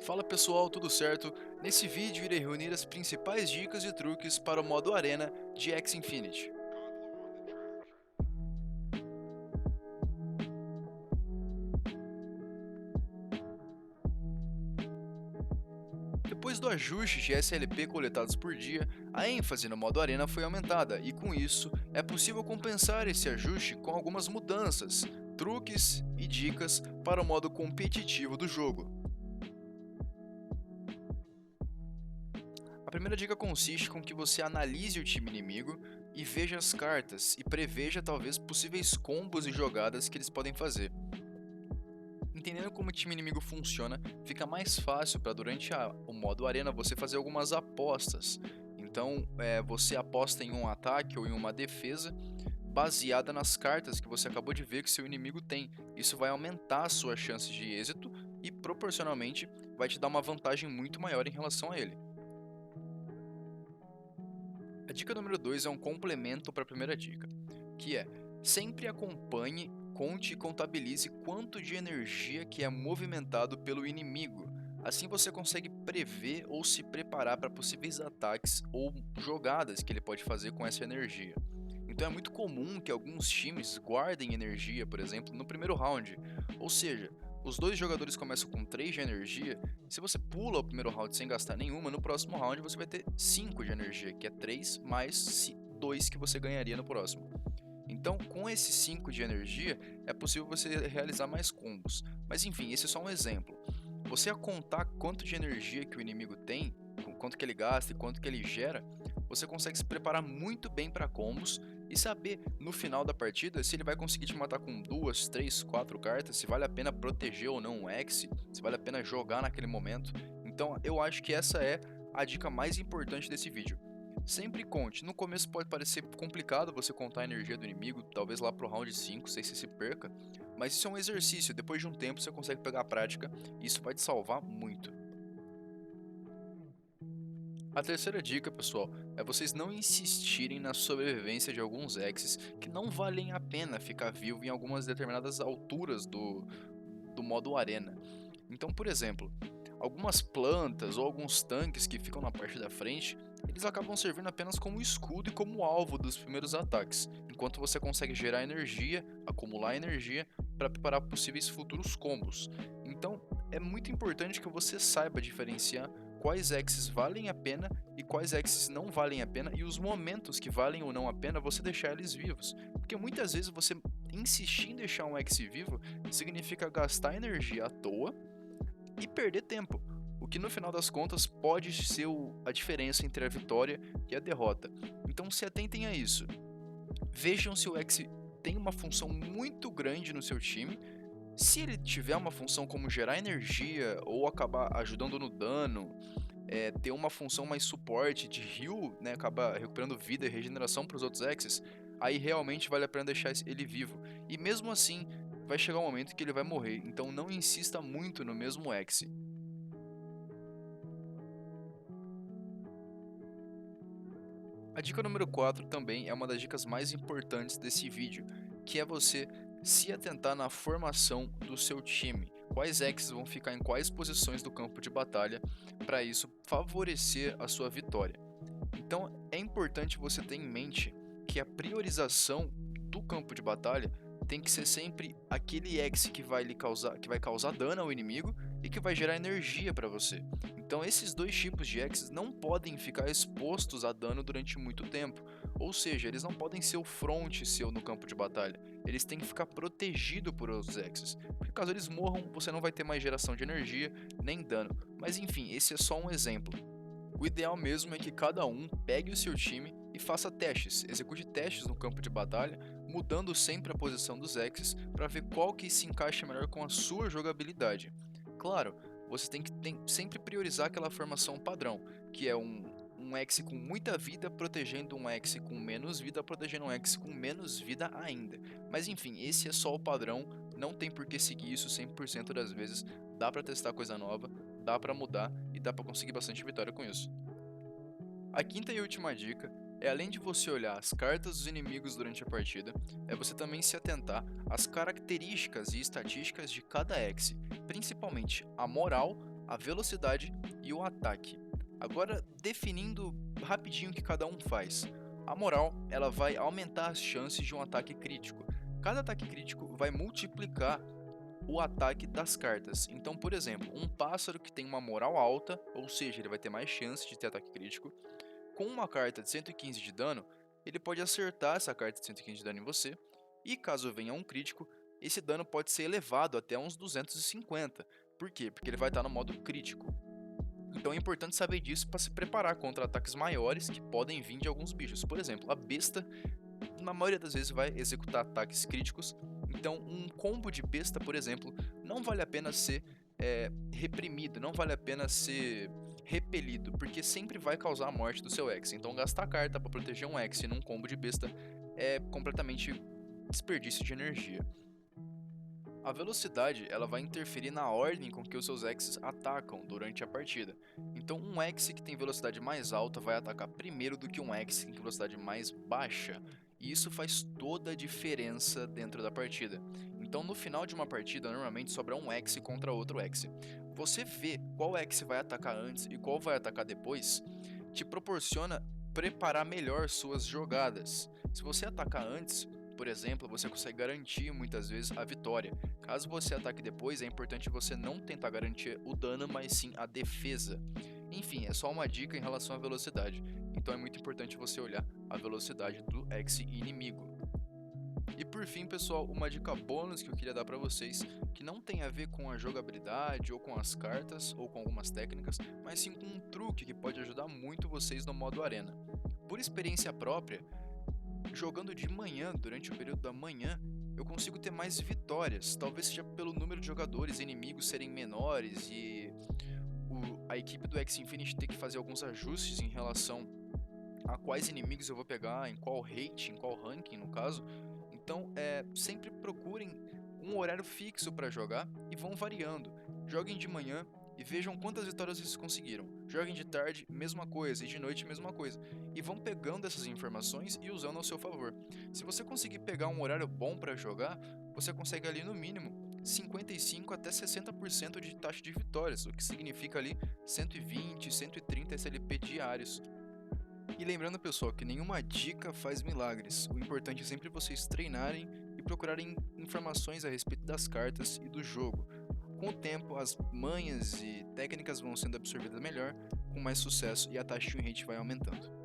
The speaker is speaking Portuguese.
Fala pessoal, tudo certo? Nesse vídeo irei reunir as principais dicas e truques para o modo Arena de Axie Infinity. Depois do ajuste de SLP coletados por dia, a ênfase no modo Arena foi aumentada e com isso é possível compensar esse ajuste com algumas mudanças, truques e dicas para o modo competitivo do jogo. A primeira dica consiste com que você analise o time inimigo e veja as cartas e preveja talvez possíveis combos e jogadas que eles podem fazer. Entendendo como o time inimigo funciona, fica mais fácil para durante o modo arena você fazer algumas apostas. Então, você aposta em um ataque ou em uma defesa baseada nas cartas que você acabou de ver que seu inimigo tem. Isso vai aumentar a sua chance de êxito e proporcionalmente vai te dar uma vantagem muito maior em relação a ele. A dica número 2 é um complemento para a primeira dica, que é: sempre acompanhe, conte e contabilize quanto de energia que é movimentado pelo inimigo. Assim você consegue prever ou se preparar para possíveis ataques ou jogadas que ele pode fazer com essa energia. Então é muito comum que alguns times guardem energia, por exemplo, no primeiro round. Ou seja, os dois jogadores começam com 3 de energia. Se você pula o primeiro round sem gastar nenhuma, no próximo round você vai ter 5 de energia, que é 3 mais 2 que você ganharia no próximo. Então, com esses 5 de energia, é possível você realizar mais combos. Mas enfim, esse é só um exemplo. Você a contar quanto de energia que o inimigo tem, quanto que ele gasta e quanto que ele gera, você consegue se preparar muito bem para combos e saber no final da partida se ele vai conseguir te matar com 2, 3, 4 cartas, se vale a pena proteger ou não um X, se vale a pena jogar naquele momento. Então eu acho que essa é a dica mais importante desse vídeo. Sempre conte. No começo pode parecer complicado você contar a energia do inimigo, talvez lá pro round 5, sei se se perca, mas isso é um exercício, depois de um tempo você consegue pegar a prática e isso vai te salvar muito. A terceira dica, pessoal, é vocês não insistirem na sobrevivência de alguns exes que não valem a pena ficar vivo em algumas determinadas alturas do modo arena. Então, por exemplo, algumas plantas ou alguns tanques que ficam na parte da frente, eles acabam servindo apenas como escudo e como alvo dos primeiros ataques, enquanto você consegue gerar energia, acumular energia para preparar possíveis futuros combos. Então, é muito importante que você saiba diferenciar quais exes valem a pena e quais exes não valem a pena e os momentos que valem ou não a pena você deixar eles vivos. Porque muitas vezes você insistir em deixar um ex vivo significa gastar energia à toa e perder tempo, o que no final das contas pode ser a diferença entre a vitória e a derrota. Então se atentem a isso. Vejam se o X tem uma função muito grande no seu time. Se ele tiver uma função como gerar energia ou acabar ajudando no dano, ter uma função mais suporte de heal, né, acabar recuperando vida e regeneração para os outros X's, aí realmente vale a pena deixar ele vivo. E mesmo assim, vai chegar um momento que ele vai morrer, então não insista muito no mesmo X. A dica número 4 também é uma das dicas mais importantes desse vídeo, que é você se atentar na formação do seu time. Quais X's vão ficar em quais posições do campo de batalha, para isso favorecer a sua vitória. Então é importante você ter em mente que a priorização do campo de batalha tem que ser sempre aquele X que vai causar dano ao inimigo e que vai gerar energia para você. Então esses dois tipos de X não podem ficar expostos a dano durante muito tempo, ou seja, eles não podem ser o front seu no campo de batalha, eles têm que ficar protegidos por outros X's, porque caso eles morram, você não vai ter mais geração de energia nem dano. Mas enfim, esse é só um exemplo. O ideal mesmo é que cada um pegue o seu time e faça testes, execute testes no campo de batalha, mudando sempre a posição dos X's para ver qual que se encaixa melhor com a sua jogabilidade. Claro, você tem que sempre priorizar aquela formação padrão, que é um X com muita vida protegendo um X com menos vida, protegendo um X com menos vida ainda. Mas enfim, esse é só o padrão, não tem por que seguir isso 100% das vezes, dá para testar coisa nova, dá para mudar e dá para conseguir bastante vitória com isso. A quinta e última dica é, além de você olhar as cartas dos inimigos durante a partida, é você também se atentar às características e estatísticas de cada X, principalmente a moral, a velocidade e o ataque. Agora, definindo rapidinho o que cada um faz. A moral, ela vai aumentar as chances de um ataque crítico. Cada ataque crítico vai multiplicar o ataque das cartas. Então, por exemplo, um pássaro que tem uma moral alta, ou seja, ele vai ter mais chance de ter ataque crítico, com uma carta de 115 de dano, ele pode acertar essa carta de 115 de dano em você, e caso venha um crítico, esse dano pode ser elevado até uns 250. Por quê? Porque ele vai estar no modo crítico. Então é importante saber disso para se preparar contra ataques maiores que podem vir de alguns bichos. Por exemplo, a besta, na maioria das vezes, vai executar ataques críticos. Então, um combo de besta, por exemplo, não vale a pena ser reprimido, não vale a pena ser repelido, porque sempre vai causar a morte do seu ex. Então, gastar carta para proteger um ex num combo de besta é completamente desperdício de energia. A velocidade, ela vai interferir na ordem com que os seus exes atacam durante a partida. Então, um ex que tem velocidade mais alta vai atacar primeiro do que um ex que tem velocidade mais baixa. E isso faz toda a diferença dentro da partida. Então, no final de uma partida, normalmente sobra um ex contra outro ex. Você vê qual ex vai atacar antes e qual vai atacar depois, te proporciona preparar melhor suas jogadas. Se você atacar antes, por exemplo, você consegue garantir muitas vezes a vitória. Caso você ataque depois, é importante você não tentar garantir o dano, mas sim a defesa. Enfim, é só uma dica em relação à velocidade. Então é muito importante você olhar a velocidade do ex inimigo. E por fim, pessoal, uma dica bônus que eu queria dar para vocês, que não tem a ver com a jogabilidade ou com as cartas ou com algumas técnicas, mas sim com um truque que pode ajudar muito vocês no modo arena. Por experiência própria, jogando de manhã, durante o período da manhã, eu consigo ter mais vitórias. Talvez seja pelo número de jogadores e inimigos serem menores e a equipe do X-Infinity ter que fazer alguns ajustes em relação a quais inimigos eu vou pegar, em qual rate, em qual ranking no caso. Então, sempre procurem um horário fixo para jogar e vão variando. Joguem de manhã e vejam quantas vitórias vocês conseguiram. Joguem de tarde, mesma coisa, e de noite, mesma coisa. E vão pegando essas informações e usando ao seu favor. Se você conseguir pegar um horário bom para jogar, você consegue ali no mínimo 55 até 60% de taxa de vitórias, o que significa ali 120, 130 SLP diários. E lembrando, pessoal, que nenhuma dica faz milagres. O importante é sempre vocês treinarem e procurarem informações a respeito das cartas e do jogo. Com o tempo, as manhas e técnicas vão sendo absorvidas melhor, com mais sucesso, e a taxa de win rate vai aumentando.